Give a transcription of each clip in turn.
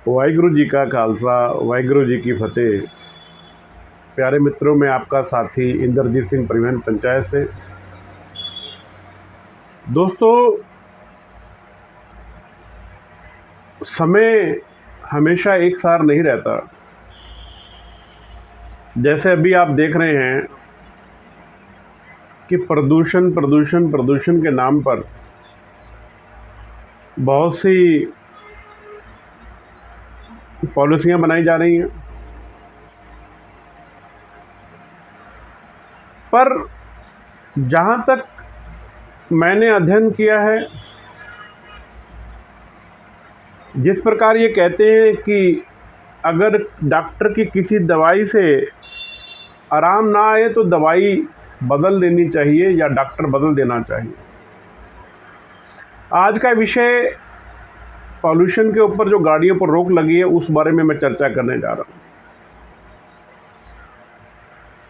वाहिगुरु जी का खालसा, वाहिगुरु जी की फतेह। प्यारे मित्रों, मैं आपका साथी इंद्रजीत सिंह परिवहन पंचायत से। दोस्तों, समय हमेशा एक सार नहीं रहता। जैसे अभी आप देख रहे हैं कि प्रदूषण प्रदूषण प्रदूषण के नाम पर बहुत सी पॉलिसियां बनाई जा रही हैं, पर जहां तक मैंने अध्ययन किया है, जिस प्रकार ये कहते हैं कि अगर डॉक्टर की किसी दवाई से आराम ना आए तो दवाई बदल देनी चाहिए या डॉक्टर बदल देना चाहिए। आज का विषय पॉल्यूशन के ऊपर जो गाड़ियों पर रोक लगी है उस बारे में मैं चर्चा करने जा रहा हूँ।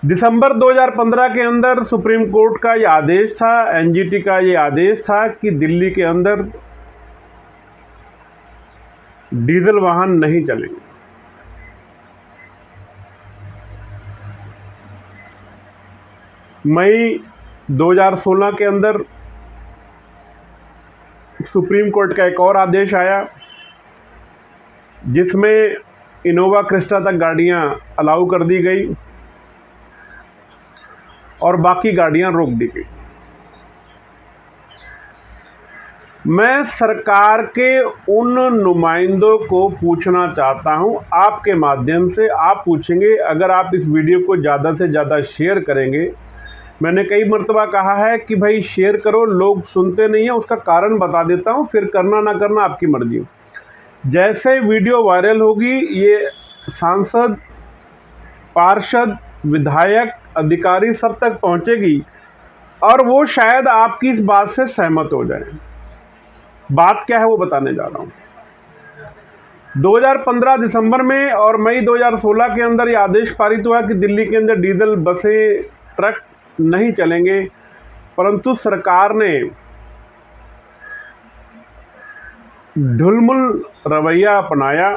दिसंबर 2015 के अंदर सुप्रीम कोर्ट का ये आदेश था, एनजीटी का ये आदेश था कि दिल्ली के अंदर डीजल वाहन नहीं चलेंगे। मई 2016 के अंदर सुप्रीम कोर्ट का एक और आदेश आया जिसमें इनोवा क्रिस्टा तक गाड़ियां अलाउ कर दी गई और बाकी गाड़ियां रोक दी गई। मैं सरकार के उन नुमाइंदों को पूछना चाहता हूं, आपके माध्यम से। आप पूछेंगे, अगर आप इस वीडियो को ज़्यादा से ज़्यादा शेयर करेंगे। मैंने कई मर्तबा कहा है कि भाई शेयर करो, लोग सुनते नहीं हैं। उसका कारण बता देता हूं, फिर करना ना करना आपकी मर्जी। जैसे वीडियो वायरल होगी, ये सांसद, पार्षद, विधायक, अधिकारी सब तक पहुंचेगी और वो शायद आपकी इस बात से सहमत हो जाए। बात क्या है वो बताने जा रहा हूं। 2015 दिसंबर में और मई 2016 के अंदर ये आदेश पारित हुआ कि दिल्ली के अंदर डीजल बसें, ट्रक नहीं चलेंगे, परंतु सरकार ने ढुलमुल रवैया अपनाया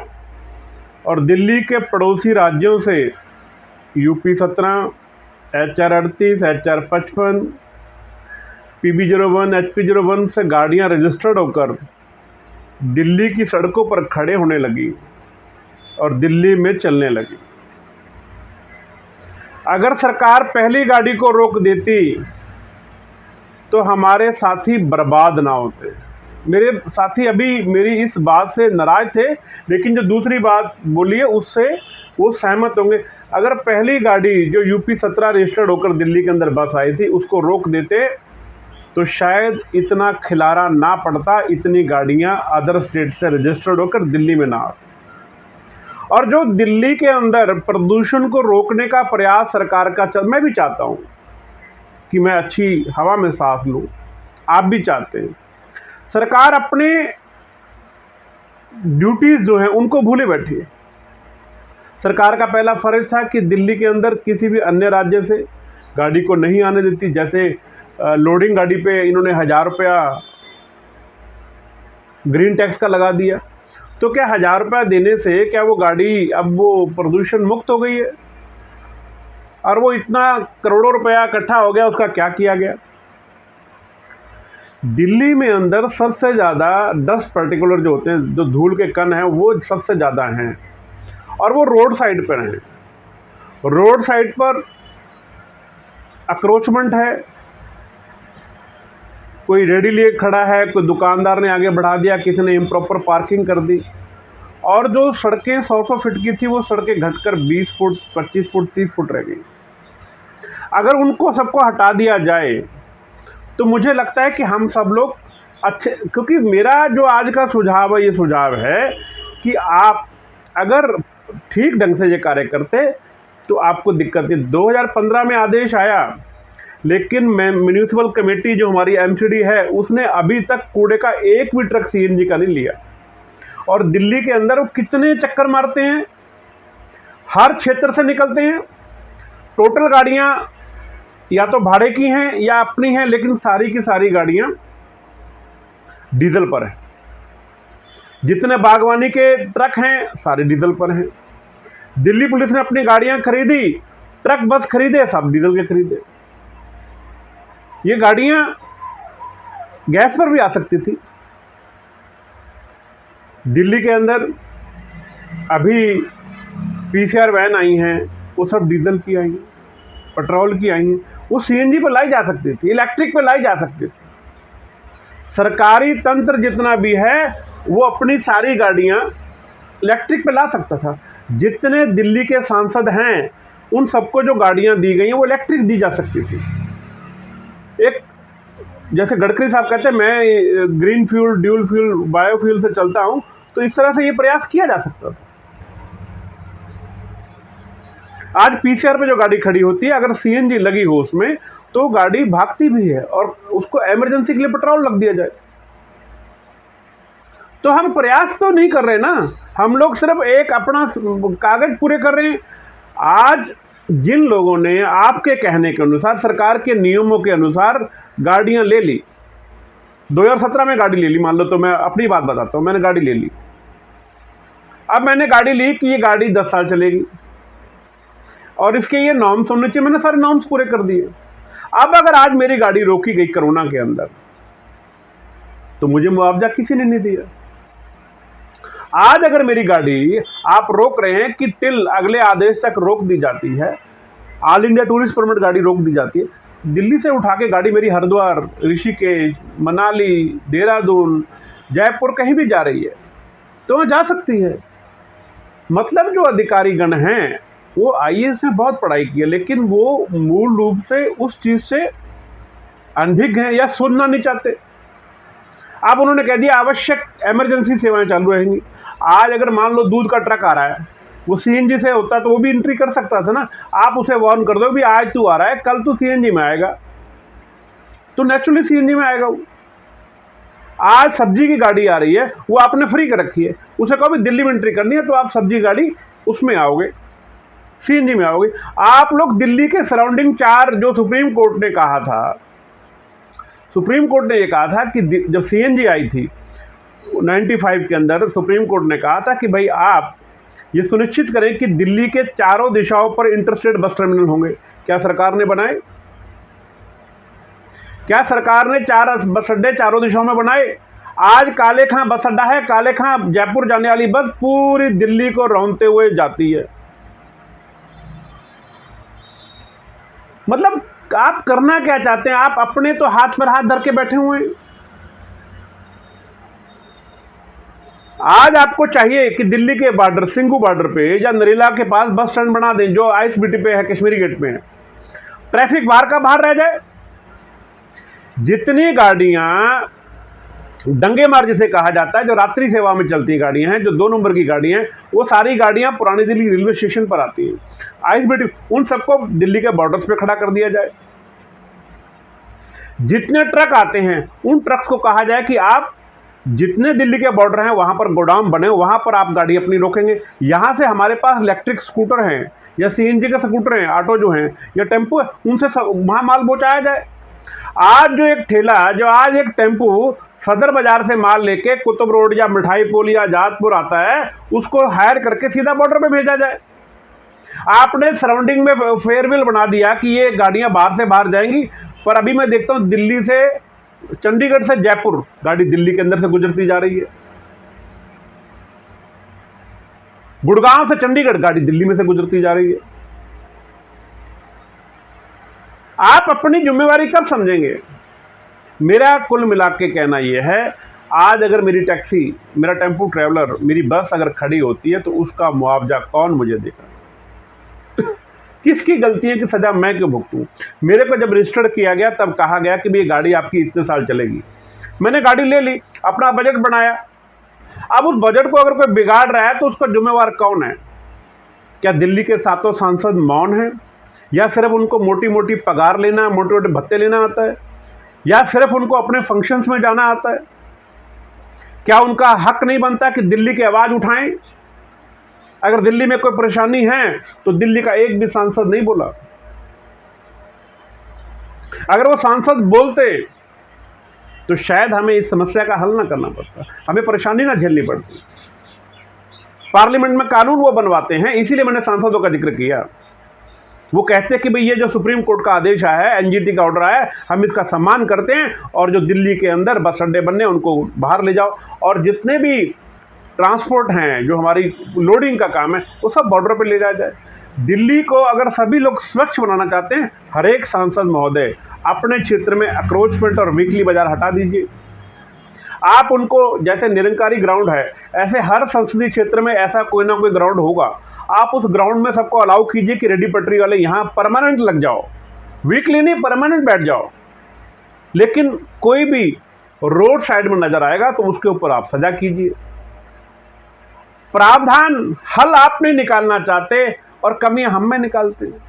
और दिल्ली के पड़ोसी राज्यों से UP 17, HR 38, HR 55, PB01, HP01 से गाड़ियां रजिस्टर्ड होकर दिल्ली की सड़कों पर खड़े होने लगी और दिल्ली में चलने लगी। अगर सरकार पहली गाड़ी को रोक देती तो हमारे साथी बर्बाद ना होते। मेरे साथी अभी मेरी इस बात से नाराज थे, लेकिन जो दूसरी बात बोली है उससे वो सहमत होंगे। अगर पहली गाड़ी जो यूपी 17 रजिस्टर्ड होकर दिल्ली के अंदर बस आई थी उसको रोक देते तो शायद इतना खिलारा ना पड़ता, इतनी गाड़ियां अदर स्टेट से रजिस्टर्ड होकर दिल्ली में ना आती। और जो दिल्ली के अंदर प्रदूषण को रोकने का प्रयास सरकार का मैं भी चाहता हूं कि मैं अच्छी हवा में सांस लूं, आप भी चाहते हैं। सरकार अपने ड्यूटीज जो हैं उनको भूले बैठी है। सरकार का पहला फर्ज था कि दिल्ली के अंदर किसी भी अन्य राज्य से गाड़ी को नहीं आने देती। जैसे लोडिंग गाड़ी पे इन्होंने 1000 रुपया ग्रीन टैक्स का लगा दिया, तो क्या 1000 रुपया देने से क्या वो गाड़ी अब वो प्रदूषण मुक्त हो गई है? और वो इतना करोड़ों रुपया इकट्ठा हो गया, उसका क्या किया गया? दिल्ली में अंदर सबसे ज़्यादा डस्ट पार्टिकुलर जो होते हैं, जो धूल के कण हैं, वो सबसे ज़्यादा हैं और वो रोड साइड पर हैं। रोड साइड पर अक्रोचमेंट है, कोई रेडी लिए खड़ा है, कोई दुकानदार ने आगे बढ़ा दिया, किसी ने इम्प्रॉपर पार्किंग कर दी, और जो सड़कें 100 फीट की थी वो सड़कें घटकर 20 फुट, 25 फुट, 30 फुट रह गई। अगर उनको सबको हटा दिया जाए तो मुझे लगता है कि हम सब लोग अच्छे, क्योंकि मेरा जो आज का सुझाव है, ये सुझाव है कि आप अगर ठीक ढंग से ये कार्य करते तो आपको दिक्कत नहीं। 2015 में आदेश आया, लेकिन म्यूनिसिपल कमेटी जो हमारी MCD है उसने अभी तक कूड़े का एक भी ट्रक CNG का नहीं लिया। और दिल्ली के अंदर वो कितने चक्कर मारते हैं, हर क्षेत्र से निकलते हैं। टोटल गाड़ियां या तो भाड़े की हैं या अपनी हैं, लेकिन सारी की सारी गाड़ियां डीजल पर हैं। जितने बागवानी के ट्रक हैं सारे डीजल पर हैं। दिल्ली पुलिस ने अपनी गाड़ियां खरीदी, ट्रक बस खरीदे, सब डीजल के खरीदे। ये गाड़ियां गैस पर भी आ सकती थी। दिल्ली के अंदर अभी पीसीआर वैन आई हैं, वो सब डीजल की आई हैं, पेट्रोल की आई हैं। वो सीएनजी पर लाई जा सकती थी, इलेक्ट्रिक पर लाई जा सकती थी। सरकारी तंत्र जितना भी है वो अपनी सारी गाड़ियां इलेक्ट्रिक पे ला सकता था। जितने दिल्ली के सांसद हैं उन सबको जो गाड़ियां दी गई हैं वो इलेक्ट्रिक दी जा सकती थी। एक जैसे गडकरी साहब कहते हैं मैं green fuel, dual fuel, biofuel से चलता हूं, तो इस तरह से ये प्रयास किया जा सकता था। आज पीसीआर पे जो गाड़ी खड़ी होती है, अगर सीएनजी लगी हो उसमें तो गाड़ी भागती भी है और उसको इमरजेंसी के लिए पेट्रोल लग दिया जाए। तो हम प्रयास तो नहीं कर रहे ना, हम लोग सिर्फ एक अपना कागज पूरे कर रहे हैं। आज जिन लोगों ने आपके कहने के अनुसार, सरकार के नियमों के अनुसार गाड़ियां ले ली, 2017 में गाड़ी ले ली, मान लो, तो मैं अपनी बात बताता हूं, मैंने गाड़ी ले ली। अब मैंने गाड़ी ली कि ये गाड़ी 10 साल चलेगी और इसके ये नॉर्म्स होने चाहिए, मैंने सारे नॉर्म्स पूरे कर दिए। अब अगर आज मेरी गाड़ी रोकी गई कोरोना के अंदर तो मुझे मुआवजा किसी ने नहीं दिया। आज अगर मेरी गाड़ी आप रोक रहे हैं कि टिल अगले आदेश तक रोक दी जाती है, ऑल इंडिया टूरिस्ट परमिट गाड़ी रोक दी जाती है, दिल्ली से उठा के गाड़ी मेरी हरिद्वार, ऋषिकेश, मनाली, देहरादून, जयपुर कहीं भी जा रही है तो वहाँ जा सकती है। मतलब जो अधिकारी गण हैं वो आईएएस में बहुत पढ़ाई की है, लेकिन वो मूल रूप से उस चीज़ से अनभिज्ञ हैं या सुनना नहीं चाहते। अब उन्होंने कह दिया आवश्यक इमरजेंसी सेवाएं चालू रहेंगी। आज अगर मान लो दूध का ट्रक आ रहा है, वो सीएनजी से होता तो वो भी एंट्री कर सकता था ना। आप उसे वार्न कर दो भी आज तू आ रहा है, कल तू सीएनजी में आएगा, तो नेचुरली सीएनजी में आएगा वो। आज सब्जी की गाड़ी आ रही है, वो आपने फ्री कर रखी है, उसे कहो भी दिल्ली में एंट्री करनी है तो आप सब्जी गाड़ी उसमें आओगे, सीएनजी में आओगे। आप लोग दिल्ली के सराउंडिंग 4 जो सुप्रीम कोर्ट ने कहा था, सुप्रीम कोर्ट ने ये कहा था कि जब सीएनजी आई थी 95 के अंदर, सुप्रीम कोर्ट ने कहा था कि भाई आप ये सुनिश्चित करें कि दिल्ली के चारों दिशाओं पर इंटरस्टेट बस टर्मिनल होंगे। क्या सरकार ने बनाए? क्या सरकार ने 4 बस अड्डे चारों दिशाओं में बनाए? आज काले खां बस अड्डा है, काले खां जयपुर जाने वाली बस पूरी दिल्ली को रौंदते हुए जाती है। मतलब आप करना क्या चाहते हैं? आप अपने तो हाथ पर हाथ धर के बैठे हुए हैं। आज आपको चाहिए कि दिल्ली के बॉर्डर, सिंघू बॉर्डर पे या नरेला के पास बस स्टैंड बना दें जो आईएसबीटी पे है, कश्मीरी गेट पे है, ट्रैफिक बाहर का बाहर रह जाए। जितनी गाड़ियां दंगे मार जिसे कहा जाता है, जो रात्रि सेवा में चलती गाड़ियां हैं, जो 2 नंबर की गाड़ियां हैं, वो सारी गाड़ियां पुरानी दिल्ली रेलवे स्टेशन पर आती हैं, आईएसबीटी, उन सबको दिल्ली के बॉर्डर्स पे खड़ा कर दिया जाए। जितने ट्रक आते हैं उन ट्रक्स को कहा जाए कि आप जितने दिल्ली के बॉर्डर हैं वहां पर गोडाउन बने, वहां पर आप गाड़ी अपनी रोकेंगे। यहां से हमारे पास इलेक्ट्रिक स्कूटर हैं या सीएनजी के स्कूटर हैं, ऑटो जो हैं या टेम्पो है, उनसे वहां माल पहुंचाया जाए। आज जो एक ठेला, जो आज एक टेम्पो सदर बाजार से माल लेके कुतुब रोड या मिठाई पोल या जातपुर आता है, उसको हायर करके सीधा बॉर्डर पे भेजा जाए। आपने सराउंडिंग में फेयरवेल बना दिया कि ये गाड़ियां बाहर से बाहर जाएंगी, पर अभी मैं देखता हूं दिल्ली से, चंडीगढ़ से जयपुर गाड़ी दिल्ली के अंदर से गुजरती जा रही है, गुड़गांव से चंडीगढ़ गाड़ी दिल्ली में से गुजरती जा रही है। आप अपनी जिम्मेवारी कब समझेंगे? मेरा कुल मिला के कहना यह है, आज अगर मेरी टैक्सी, मेरा टेम्पो ट्रैवलर, मेरी बस अगर खड़ी होती है तो उसका मुआवजा कौन मुझे देगा? किसकी गलती है कि सजा मैं क्यों भुगतूं? मेरे को जब रजिस्टर्ड किया गया तब कहा गया कि ये गाड़ी आपकी इतने साल चलेगी। मैंने गाड़ी ले ली, अपना बजट बनाया। अब उस बजट को अगर कोई बिगाड़ रहा है तो उसका जिम्मेवार कौन है? क्या दिल्ली के 7 सांसद मौन हैं, या सिर्फ उनको मोटी मोटी पगार लेना, मोटे मोटे भत्ते लेना आता है, या सिर्फ उनको अपने फंक्शंस में जाना आता है? क्या उनका हक नहीं बनता कि दिल्ली की आवाज़ उठाएं? अगर दिल्ली में कोई परेशानी है तो दिल्ली का एक भी सांसद नहीं बोला। अगर वो सांसद बोलते तो शायद हमें इस समस्या का हल ना करना पड़ता, हमें परेशानी ना झेलनी पड़ती। पार्लियामेंट में कानून वो बनवाते हैं, इसीलिए मैंने सांसदों का जिक्र किया। वो कहते हैं कि भाई ये जो सुप्रीम कोर्ट का आदेश आया है, एनजीटी का ऑर्डर आया है, हम इसका सम्मान करते हैं और जो दिल्ली के अंदर बस अड्डे बनने उनको बाहर ले जाओ, और जितने भी ट्रांसपोर्ट हैं, जो हमारी लोडिंग का काम है, वो सब बॉर्डर पर ले जाया जाए। दिल्ली को अगर सभी लोग स्वच्छ बनाना चाहते हैं, हर एक सांसद महोदय अपने क्षेत्र में अक्रोचमेंट और वीकली बाजार हटा दीजिए। आप उनको, जैसे निरंकारी ग्राउंड है, ऐसे हर संसदीय क्षेत्र में ऐसा कोई ना कोई ग्राउंड होगा, आप उस ग्राउंड में सबको अलाउ कीजिए कि रेडी पटरी वाले यहाँ परमानेंट लग जाओ, वीकली नहीं परमानेंट बैठ जाओ। लेकिन कोई भी रोड साइड में नजर आएगा तो उसके ऊपर आप सजा कीजिए। प्रावधान हल आप नहीं निकालना चाहते और कमियां हम में निकालते हैं।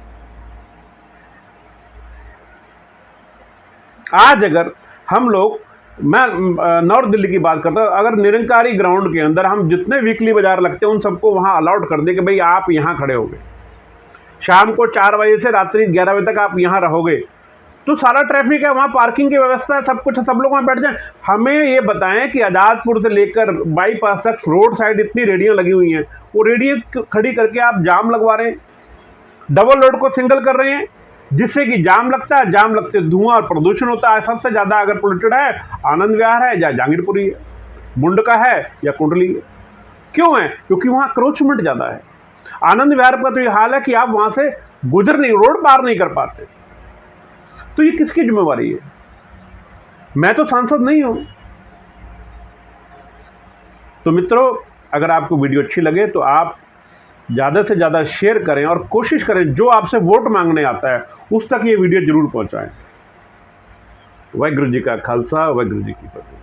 आज अगर हम लोग, मैं नॉर्थ दिल्ली की बात करता हूं, अगर निरंकारी ग्राउंड के अंदर हम जितने वीकली बाजार लगते हैं उन सबको वहां अलाउड कर दे कि भाई आप यहां खड़े होगे, शाम को 4 बजे से रात्रि 11 बजे तक आप यहां रहोगे, तो सारा ट्रैफिक है, वहां पार्किंग की व्यवस्था है, सब कुछ है, सब लोग वहां बैठ जाएं। हमें ये बताएं कि आजादपुर से लेकर बाईपास तक रोड साइड इतनी रेडियां लगी हुई हैं, वो रेडियो खड़ी करके आप जाम लगवा रहे हैं, डबल रोड को सिंगल कर रहे हैं, जिससे कि जाम लगता है, जाम लगते धुआं और प्रदूषण होता है। सबसे ज़्यादा अगर पोल्यूटेड है आनंद विहार है या जहांगीरपुरी है, मुंडका है या कुंडली है। क्यों है? क्योंकि वहाँ क्रोचमेंट ज़्यादा है। आनंद विहार का तो ये हाल है कि आप वहाँ से गुजर नहीं, रोड पार नहीं कर पाते। तो ये किसकी जिम्मेवारी है? मैं तो सांसद नहीं हूँ। तो मित्रों, अगर आपको वीडियो अच्छी लगे तो आप ज़्यादा से ज़्यादा शेयर करें और कोशिश करें जो आपसे वोट मांगने आता है उस तक ये वीडियो जरूर पहुंचाएं। वाहिगुरू जी का खालसा, वाहिगुरू जी की फतेह।